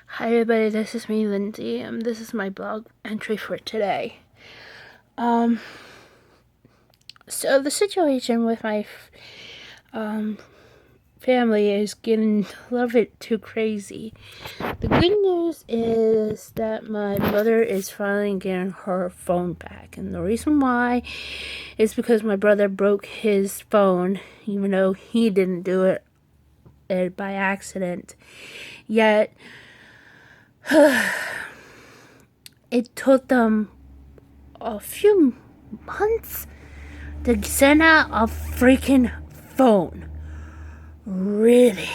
Hi everybody, this is me, Lindsie, and this is my blog entry for today. So the situation with my family is getting a little bit too crazy. The good news is that my mother is finally getting her phone back, and the reason why is because my brother broke his phone, even though he didn't do it by accident. Yet, it took them a few months to send out a freaking phone. Really?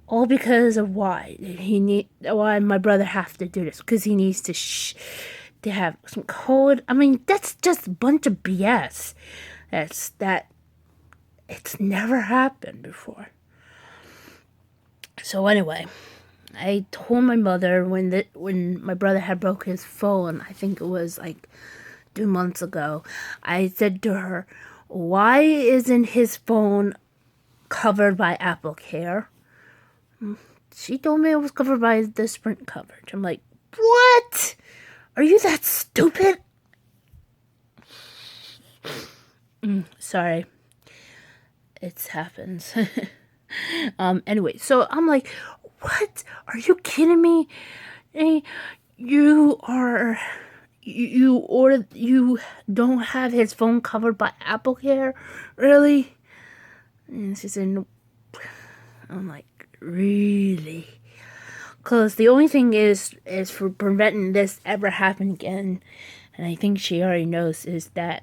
All because of why why my brother has to do this? Because he needs to have some code. I mean, that's just a bunch of BS. It's never happened before. So anyway, I told my mother when my brother had broke his phone. I think it was like 2 months ago. I said to her, "Why isn't his phone covered by Apple Care?" She told me it was covered by the Sprint coverage. I'm like, what? Are you that stupid? Sorry. It happens. Anyway, so I'm like, what? Are you kidding me? You don't have his phone covered by Apple Care? Really? And she said, nope. I'm like, really? Because the only thing is for preventing this ever happen again, and I think she already knows, is that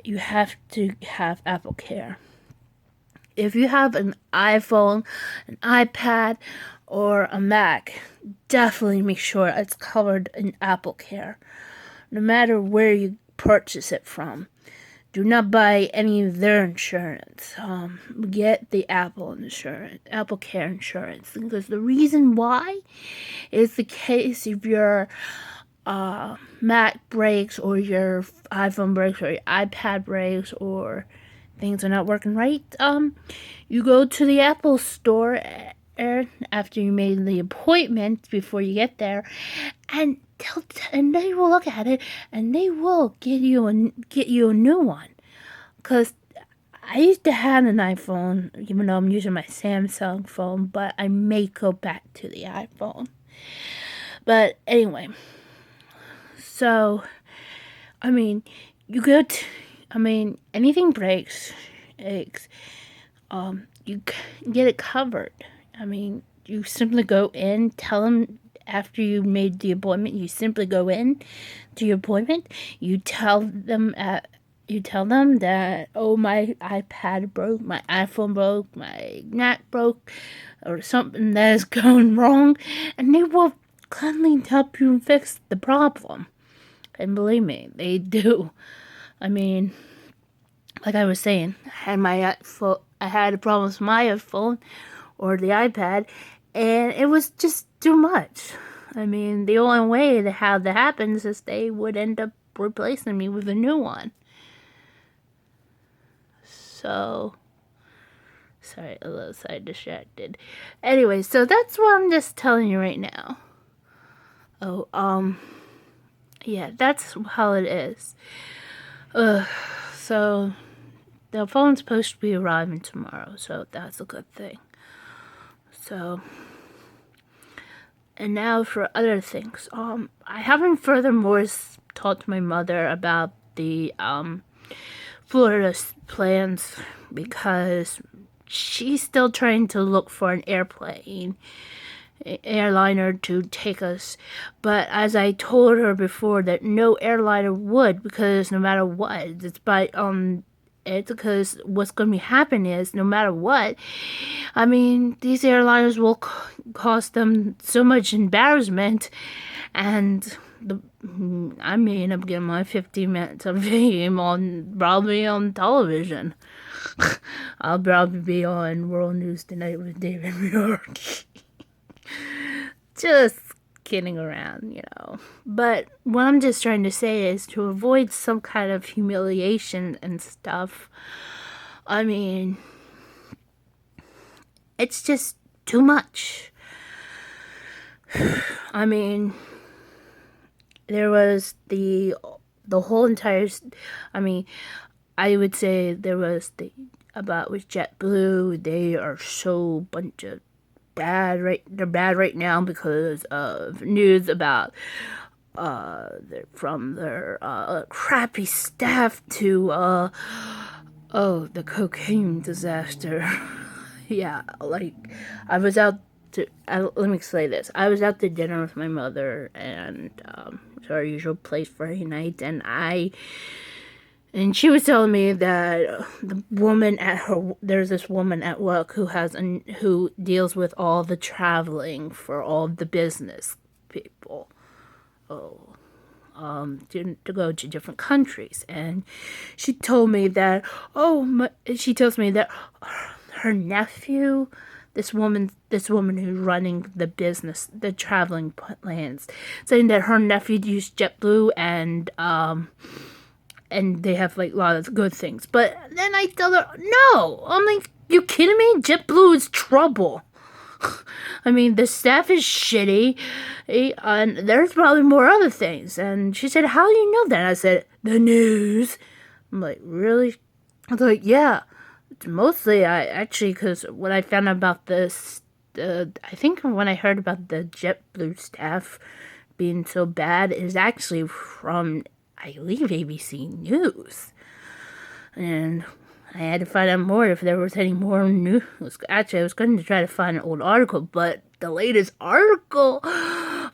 you have to have Apple Care. If you have an iPhone, an iPad, or a Mac, definitely make sure it's covered in Apple Care, no matter where you purchase it from. Do not buy any of their insurance. Get the Apple Care insurance, because the reason why is the case if your Mac breaks or your iPhone breaks or your iPad breaks or things are not working right. You go to the Apple store after you made the appointment before you get there, and they will look at it and they will get you a new one. Cause I used to have an iPhone, even though I'm using my Samsung phone, but I may go back to the iPhone. But anyway, so I mean, anything breaks, you get it covered. I mean, you simply go in, tell them after you made the appointment, you simply go in to your appointment, you tell them that, oh, my iPad broke, my iPhone broke, my Mac broke, or something that is going wrong, and they will gladly help you fix the problem. And believe me, they do. I mean, like I was saying, I had a problem with my iPhone or the iPad, and it was just too much. I mean, the only way to have that happens is they would end up replacing me with a new one. So, sorry, a little side distracted. Anyway, so that's what I'm just telling you right now. Yeah, that's how it is. So the phone's supposed to be arriving tomorrow, so that's a good thing. So, and now for other things. I haven't furthermore talked to my mother about the Florida plans, because she's still trying to look for an airliner to take us. But as I told her before, that no airliner would, because no matter what, it's because what's going to be happening is, no matter what, I mean, these airliners will cost them so much embarrassment, and I may end up getting my 15 minutes of fame probably on television. I'll probably be on World News Tonight with David York. Just kidding around, But what I'm just trying to say is, to avoid some kind of humiliation and stuff, I mean, it's just too much. I mean, there was the whole entire, I mean, I would say there was about with JetBlue, they are so bunch of they're bad right now because of news about from their crappy staff to the cocaine disaster. Yeah, like I was out let me say this. I was out to dinner with my mother, and it's our usual place Friday night, and she was telling me that there's this woman at work who deals with all the traveling for all the business people. To go to different countries, and she told me that she tells me that her nephew, this woman who's running the business, the traveling plans, saying that her nephew used JetBlue, and they have like a lot of good things. But then I tell her, no, I'm like, you kidding me? JetBlue is trouble. I mean, the staff is shitty, and there's probably more other things. And she said, how do you know that? I said, the news. I'm like, really? I was like, yeah. It's mostly, because when I found out about this, I think when I heard about the JetBlue staff being so bad, is actually from, I believe, ABC News. And I had to find out more if there was any more news. Actually, I was going to try to find an old article, but the latest from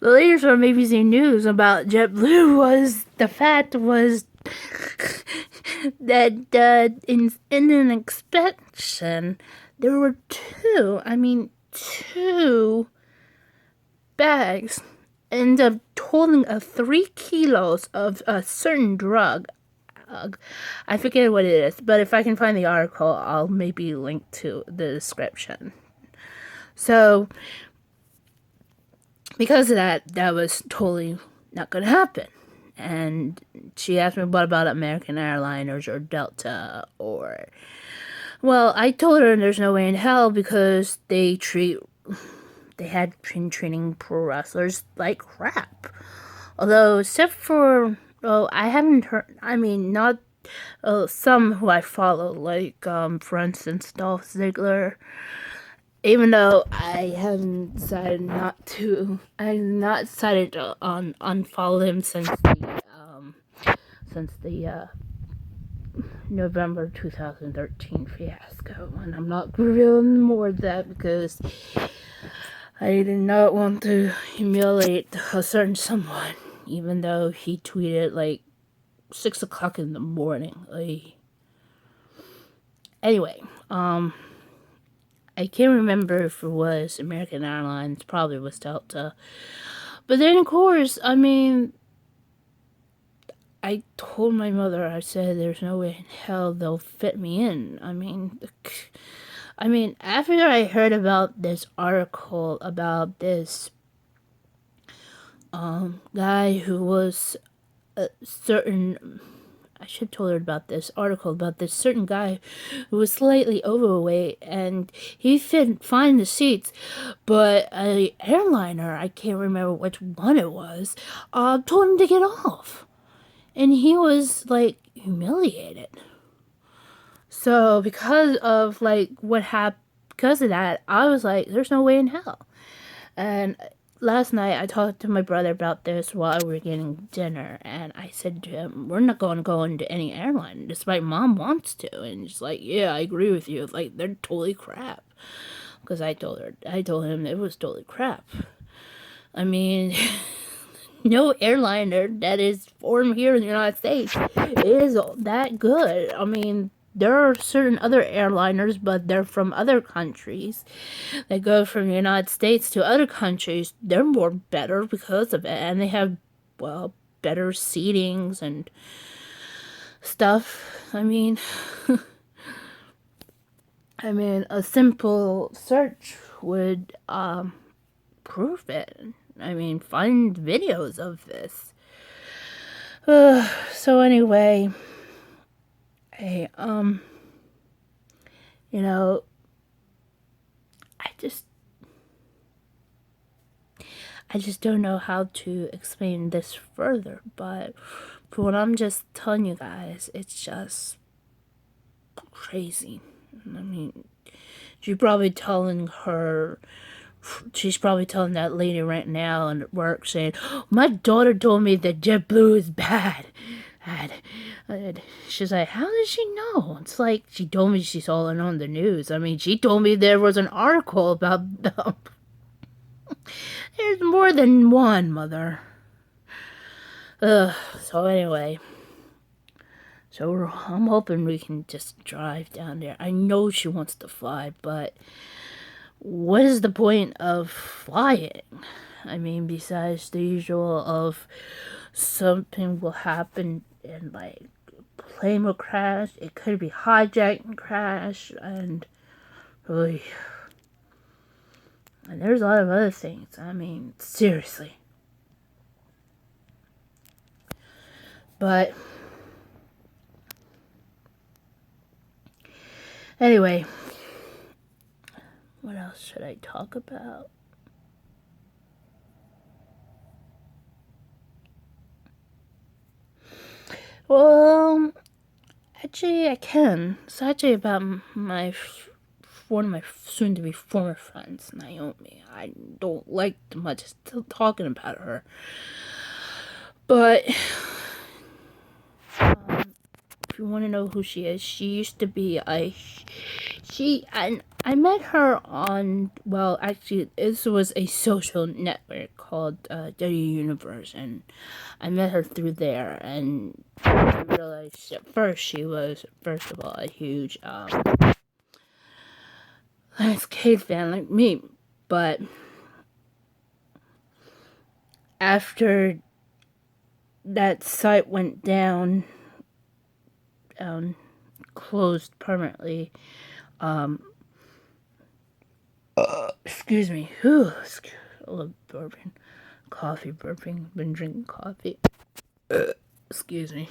ABC News about JetBlue was, the fact was that in an inspection, there were two bags ended up totaling 3 kilos of a certain drug. I forget what it is, but if I can find the article, I'll maybe link to the description. So, because of that was totally not going to happen. And she asked me, what about American Airliners or Delta or... Well, I told her there's no way in hell because they had been treating pro wrestlers like crap. Although, except for... Well, I haven't heard, not some who I follow, like, for instance, Dolph Ziggler. Even though I haven't decided to unfollow him since the November 2013 fiasco. And I'm not revealing more of that because I did not want to humiliate a certain someone. Even though he tweeted like 6 o'clock in the morning. Anyway, I can't remember if it was American Airlines, probably was Delta. But then, of course, I told my mother, I said, there's no way in hell they'll fit me in. After I heard about this article about this guy who was I should have told her about this article about this certain guy who was slightly overweight and he fit fine in the seats, but an airliner, I can't remember which one it was, told him to get off. And he was like humiliated. So because of because of that, I was like, there's no way in hell. And last night, I talked to my brother about this while we were getting dinner, and I said to him, we're not going to go into any airline, despite Mom wants to, and he's like, yeah, I agree with you, like, they're totally crap, because I told him it was totally crap. No airliner that is formed here in the United States is that good. There are certain other airliners, but they're from other countries. They go from the United States to other countries. They're more better because of it. And they have, better seatings and stuff. A simple search would prove it. Find videos of this. So anyway... I I just don't know how to explain this further, but for what I'm just telling you guys, it's just crazy. I mean, she's probably telling that lady right now at work saying, my daughter told me that JetBlue is bad. And she's like, how does she know? It's like, she told me she saw it on the news. I mean, she told me there was an article about them. There's more than one, mother. So anyway. So I'm hoping we can just drive down there. I know she wants to fly, but what is the point of flying? I mean, besides the usual of something will happen and like plane will crash, it could be hijacked and crash, and really, and there's a lot of other things. I mean, seriously. But anyway, what else should I talk about? Well, actually, I can. It's actually about one of my soon-to-be former friends, Naomi. I don't like much still talking about her, but if you want to know who she is, she used to be and I met her on, well, actually, this was a social network called W Universe, and I met her through there, and I realized at first she was, first of all, a huge Lance Cade fan like me, but after that site went down, closed permanently, excuse me, whew, I love burping, coffee burping, been drinking coffee, excuse me.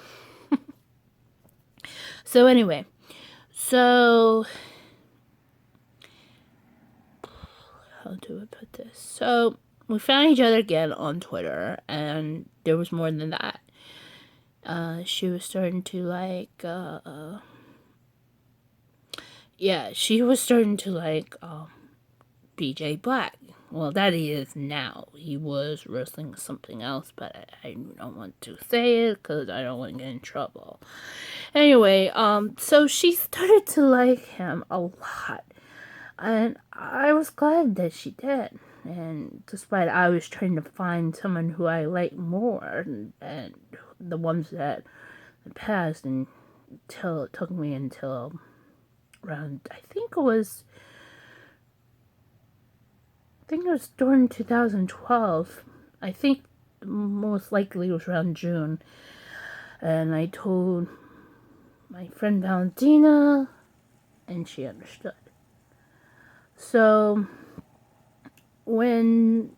So anyway, how do I put this? So we found each other again on Twitter, and there was more than that. She was starting to like, she was starting to like BJ Black. Well, that he is now. He was wrestling something else, but I don't want to say it because I don't want to get in trouble. Anyway, so she started to like him a lot, and I was glad that she did. And despite I was trying to find someone who I like more, and the ones that passed, until it took me until around, I think it was during 2012. I think most likely it was around June. And I told my friend Valentina, and she understood. So when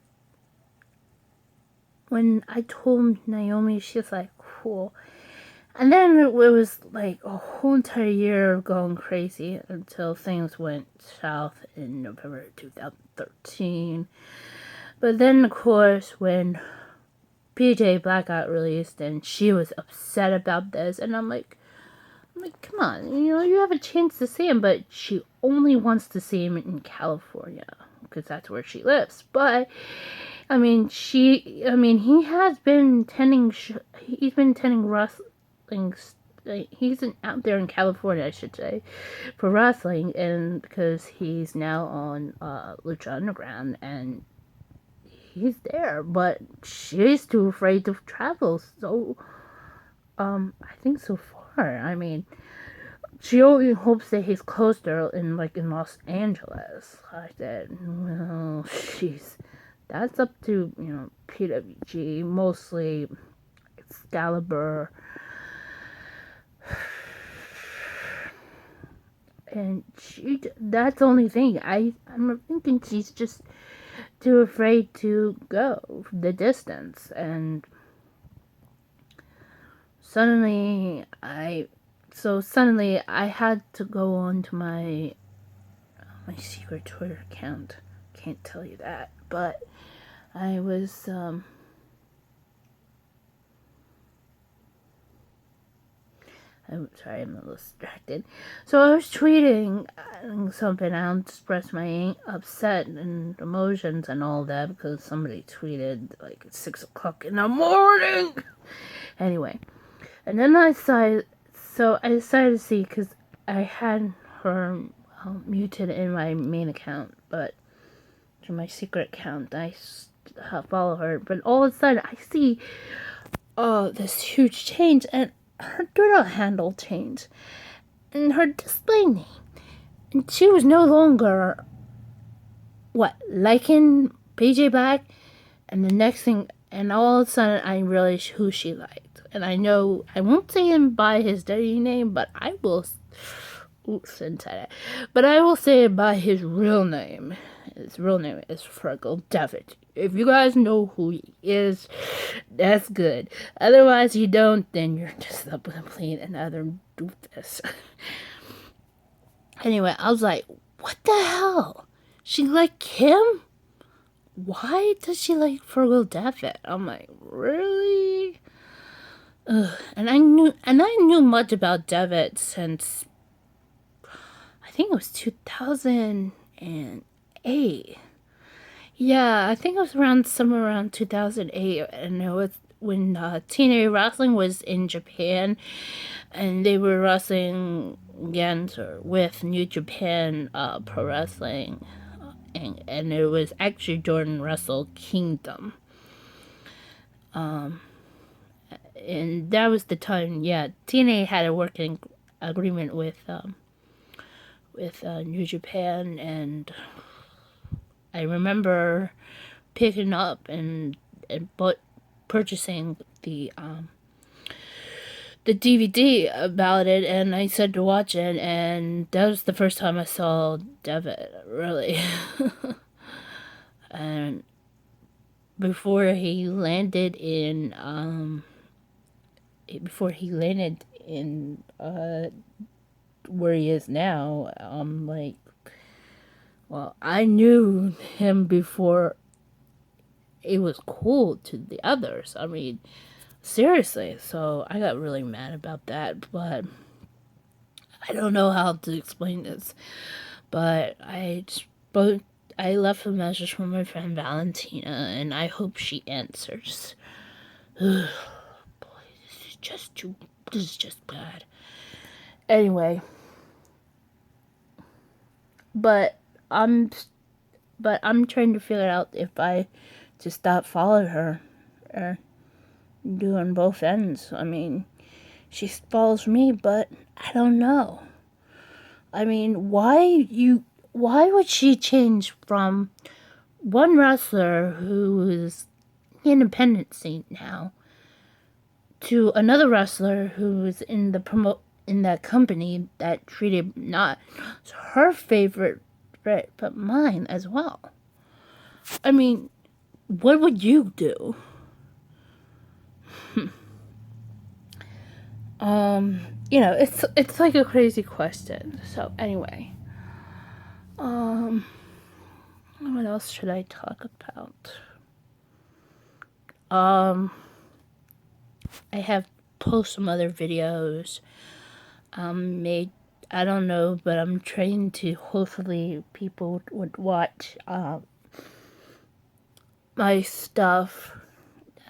I told Naomi, she was like, cool. And then it was like a whole entire year of going crazy until things went south in November 2013. But then, of course, when PJ Black got released, and she was upset about this, and I'm like, come on, you have a chance to see him, but she only wants to see him in California because that's where she lives. But I mean, he has been he's been attending wrestling. He's out there in California, I should say, for wrestling, and because he's now on Lucha Underground, and he's there, but she's too afraid to travel. So, I think so far, I mean, she only hopes that he's closer in Los Angeles. I said, well, that's up to PWG, mostly Excalibur. And that's the only thing. I'm thinking she's just too afraid to go the distance. And suddenly I had to go on to my secret Twitter account. Can't tell you that, but I was, I'm sorry, I'm a little distracted. So I was tweeting something. I expressed my upset and emotions and all that because somebody tweeted like at 6 o'clock in the morning. Anyway, and then I decided to see because I had her muted in my main account, but to my secret account, I follow her. But all of a sudden, I see this huge change, and her Twitter handle changed, and her display name, and she was no longer liking PJ Black, and the next thing, and all of a sudden, I realized who she liked, and I know I won't say him by his daddy name, but I will. Oops, inside it. But I will say it by his real name. His real name is Fergal David. If you guys know who he is, that's good. Otherwise, you don't, then you're just a complete another doofus. Anyway, I was like, what the hell? She like him? Why does she like Fergal David? I'm like, really? Ugh. And I knew much about David since I think it was 2008. Yeah, I think it was somewhere around 2008, and it was when TNA Wrestling was in Japan, and they were wrestling against or with New Japan Pro Wrestling, and it was actually during Wrestle Kingdom. And that was the time, yeah, TNA had a working agreement with New Japan, and I remember picking up and purchasing the DVD about it, and I said to watch it, and that was the first time I saw Devitt, really. And before he landed in where he is now, like, well, I knew him before it was cool to the others. I mean, seriously. So I got really mad about that, but I don't know how to explain this. But I left a message from my friend Valentina, and I hope she answers. Boy, this is just bad. Anyway, but I'm trying to figure out if I just stop following her or doing both ends. I mean, she follows me, but I don't know. I mean, why would she change from one wrestler who is independent scene now to another wrestler who is in that company that treated not her favorite, but mine as well? I mean, what would you do? It's like a crazy question. So anyway, what else should I talk about? I have posted some other videos. Made, I don't know, but I'm trying to hopefully people would watch my stuff,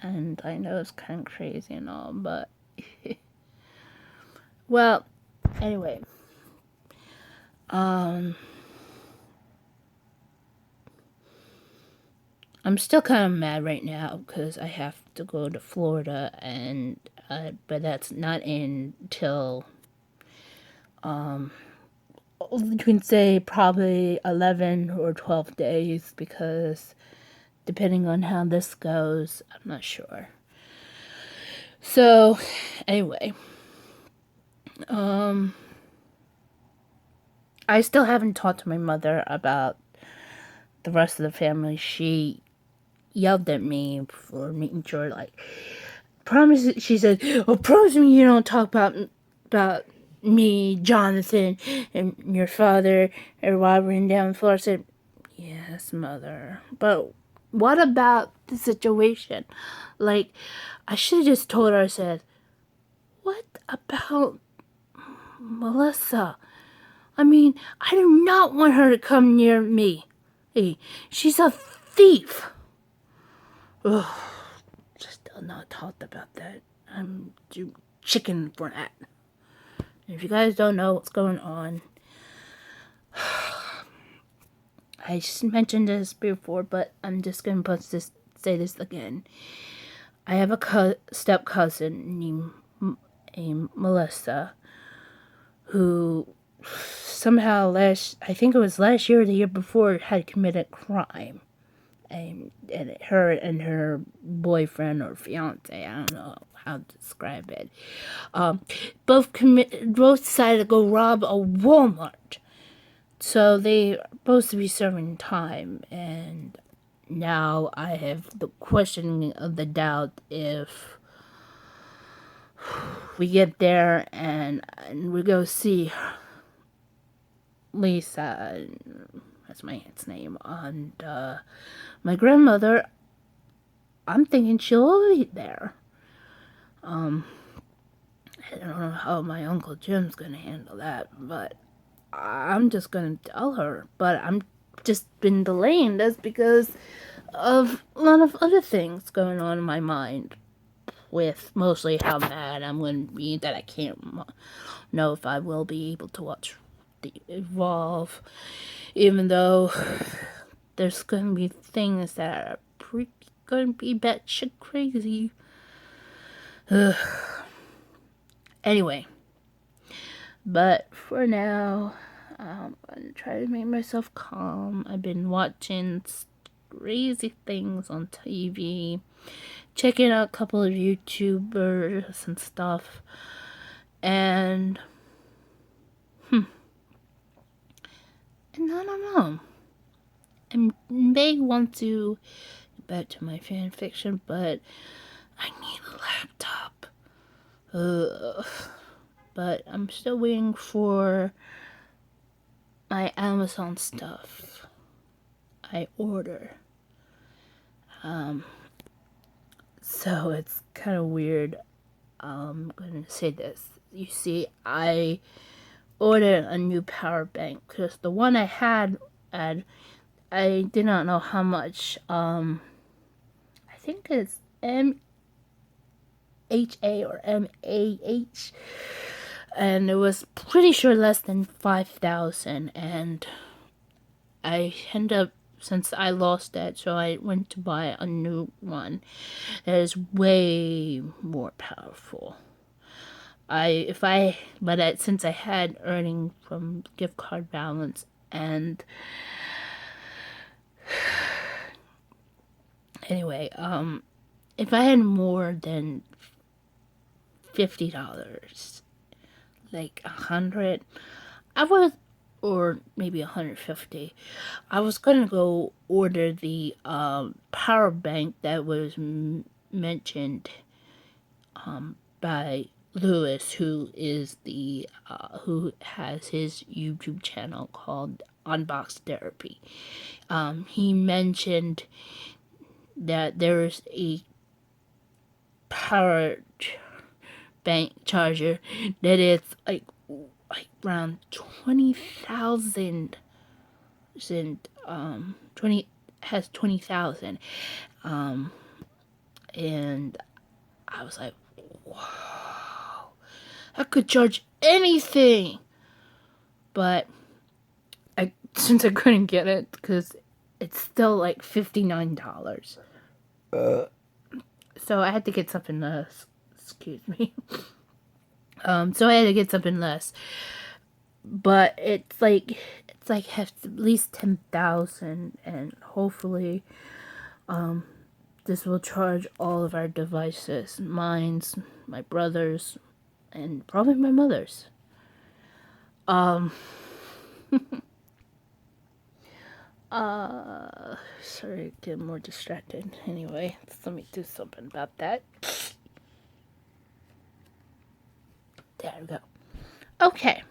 and I know it's kind of crazy and all, but well, anyway, I'm still kind of mad right now because I have to go to Florida, and but that's not until you can say probably 11 or 12 days, because depending on how this goes, I'm not sure. So anyway, I still haven't talked to my mother about the rest of the family. She yelled at me for making sure, like, she said, oh, promise me you don't talk about me, Jonathan, and your father, or while we're in down the floor. I said, yes, mother. But what about the situation? Like, I should have just told her, I said, what about Melissa? I mean, I do not want her to come near me. Hey, she's a thief. Ugh, just not talked about that. I'm too chicken for that. If you guys don't know what's going on, I just mentioned this before, but I'm just gonna say this again. I have a step cousin named Melissa, who somehow I think it was last year or the year before, had committed crime. And her and her boyfriend or fiance, I don't know how to describe it, both decided to go rob a Walmart. So they are supposed to be serving time, and now I have the questioning of the doubt if we get there and we go see Lisa, that's my aunt's name, and my grandmother, I'm thinking she'll be there. I don't know how my Uncle Jim's gonna handle that, but I'm just gonna tell her. But I'm just been delaying this because of a lot of other things going on in my mind, with mostly how mad I'm going to be that I can't know if I will be able to watch the Evolve, even though there's going to be things that are going to be batshit crazy. Ugh. Anyway, but for now, I'm going to try to make myself calm. I've been watching crazy things on TV, checking out a couple of YouTubers and stuff, and and I don't know. I may want to get back to my fan fiction, but I need a laptop. But I'm still waiting for my Amazon stuff I order. So it's kind of weird. I'm gonna say this. You see, I ordered a new power bank because the one I had, I did not know how much. I think it's MHA or MAH, and it was pretty sure less than 5,000. And I ended up, since I lost that, so I went to buy a new one that is way more powerful. Since I had earning from gift card balance, and anyway, if I had more than $50, like 100, I was, or maybe 150, I was gonna go order the power bank that was mentioned by Lewis, who is the who has his YouTube channel called Unbox Therapy. He mentioned that there's a power bank charger that is like around 20,000, 20,000, and I was like, wow, I could charge anything. But since I couldn't get it because it's still like $59, so I had to get something less. Excuse me. So I had to get something less, but it's like has at least 10,000, and hopefully, this will charge all of our devices, mine's, my brother's, and probably my mother's. Sorry, getting more distracted. Anyway, let me do something about that. There we go. Okay.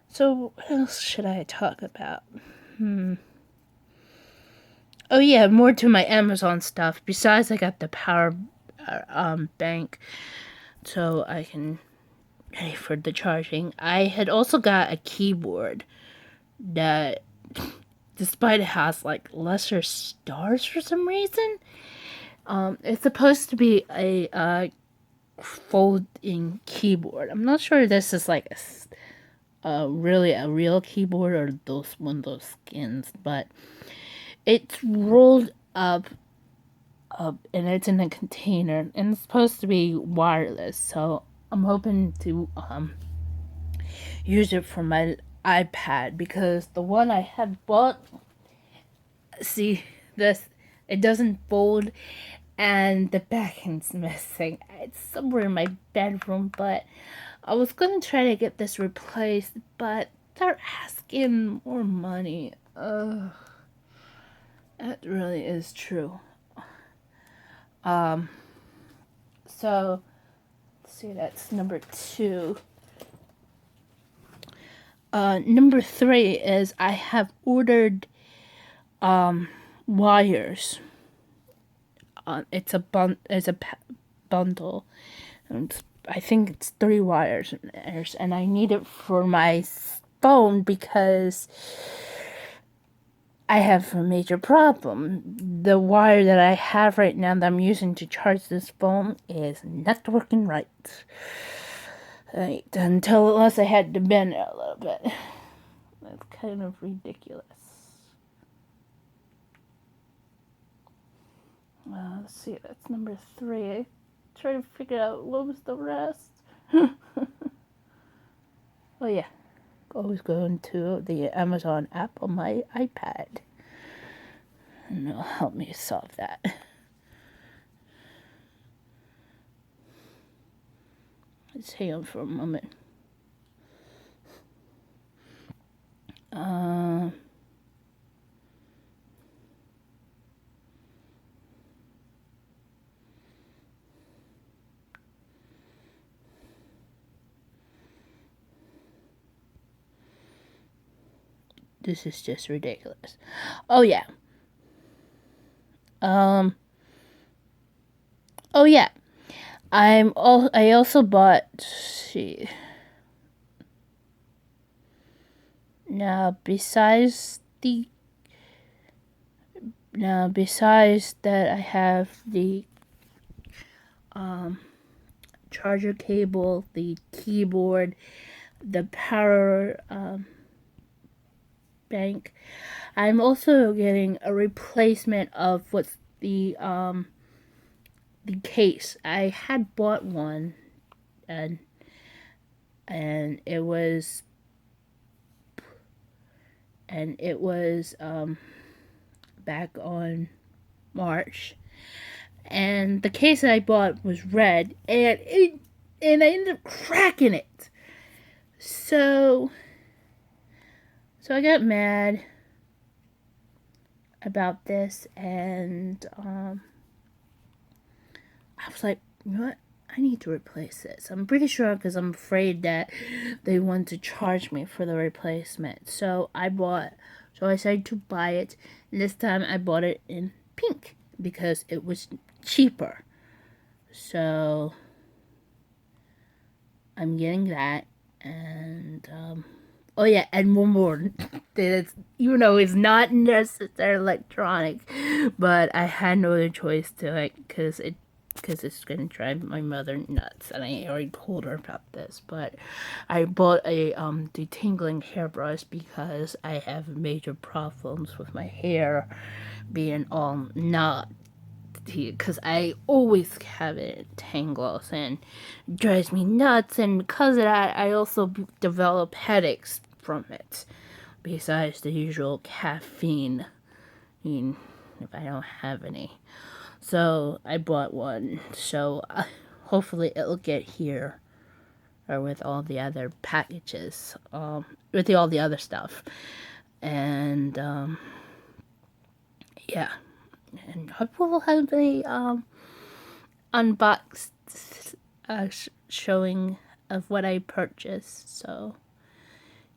So, what else should I talk about? Oh yeah, more to my Amazon stuff. Besides, I got the power bank, so I can pay for the charging. I had also got a keyboard that, despite it has like lesser stars for some reason, it's supposed to be a folding keyboard. I'm not sure if this is like really a real keyboard or those one of those skins, but it's rolled up and it's in a container and it's supposed to be wireless. So I'm hoping to use it for my iPad, because the one I had bought, see this, it doesn't fold and the backend's missing. It's somewhere in my bedroom, but I was gonna try to get this replaced, but they're asking more money. That really is true. So let's see, that's number 2. Number 3 is I have ordered wires. It's a bundle. And I think it's 3 wires, and I need it for my phone because I have a major problem. The wire that I have right now that I'm using to charge this phone is not working right. Unless I had to bend it a little bit. That's kind of ridiculous. Let's see, that's number 3. I try to figure out what was the rest. Oh yeah, always go into the Amazon app on my iPad, and it'll help me solve that. Let's hang on for a moment. This is just ridiculous. Oh yeah. Oh yeah. I also bought. See. Now besides that, I have the charger cable, the keyboard, the power bank. I'm also getting a replacement of what's the case. I had bought one, and it was back on March, and the case that I bought was red, and I ended up cracking it. So I got mad about this, and I was like, you know what? I need to replace this. I'm pretty sure, because I'm afraid that they want to charge me for the replacement. So I decided to buy it, and this time I bought it in pink because it was cheaper. So I'm getting that, and oh yeah, and one more. It's not necessarily electronic, but I had no other choice to because it's gonna drive my mother nuts, and I already told her about this. But I bought a detangling hairbrush because I have major problems with my hair being all knot. Because I always have it in tangles and it drives me nuts, and because of that, I also develop headaches from it. Besides the usual caffeine, if I don't have any. So I bought one. So hopefully it'll get here, or with all the other packages, with all the other stuff, and yeah. And hopefully we'll have a unboxed showing of what I purchased, so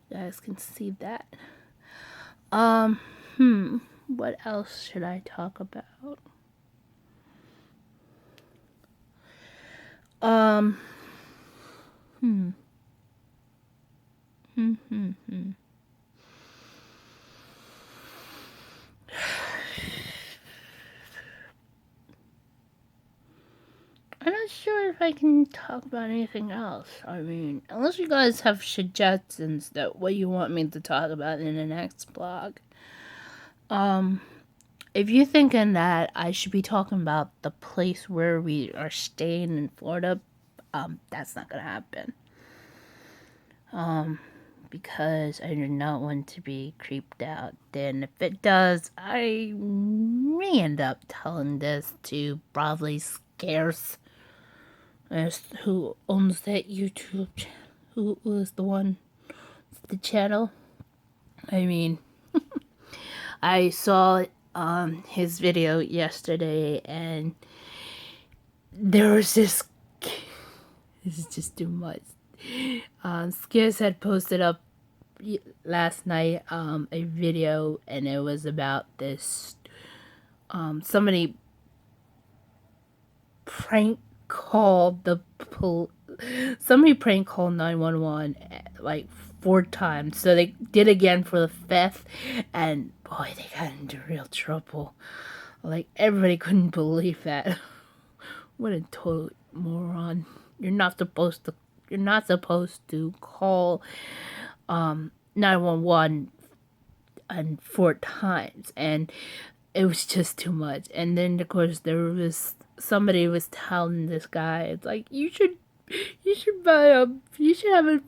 you guys can see that. What else should I talk about? Hmm. I'm not sure if I can talk about anything else. I mean, unless you guys have suggestions that what you want me to talk about in the next blog. If you're thinking that I should be talking about the place where we are staying in Florida, that's not gonna happen. Because I do not want to be creeped out. Then if it does, I may end up telling this to probably Scarce, as who owns that YouTube channel, who was the channel. I mean, I saw his video yesterday, and there was this is just too much. Scarce had posted up last night a video, and it was about this somebody prank called somebody prank called 911 like 4 times. So they did again for the 5th, and boy, they got into real trouble. Like, everybody couldn't believe that. What a total moron. You're not supposed to call 911 and 4 times, and it was just too much. And then of course somebody was telling this guy, it's like, you should have a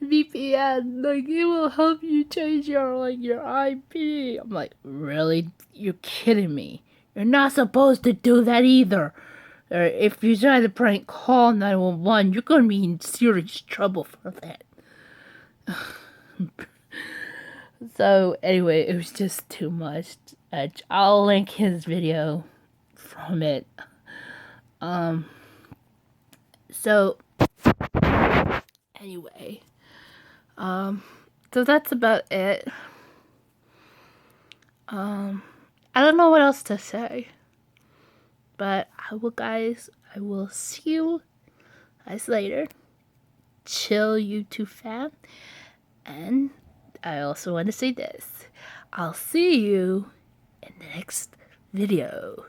VPN, like, it will help you change your IP. I'm like, really? You're kidding me. You're not supposed to do that either. Or if you try to prank call 911, you're gonna be in serious trouble for that. So anyway, it was just too much. I'll link his video from it. So anyway, so that's about it. I don't know what else to say, but I will see you guys later. Chill, YouTube fam. And I also want to say this. I'll see you in the next video.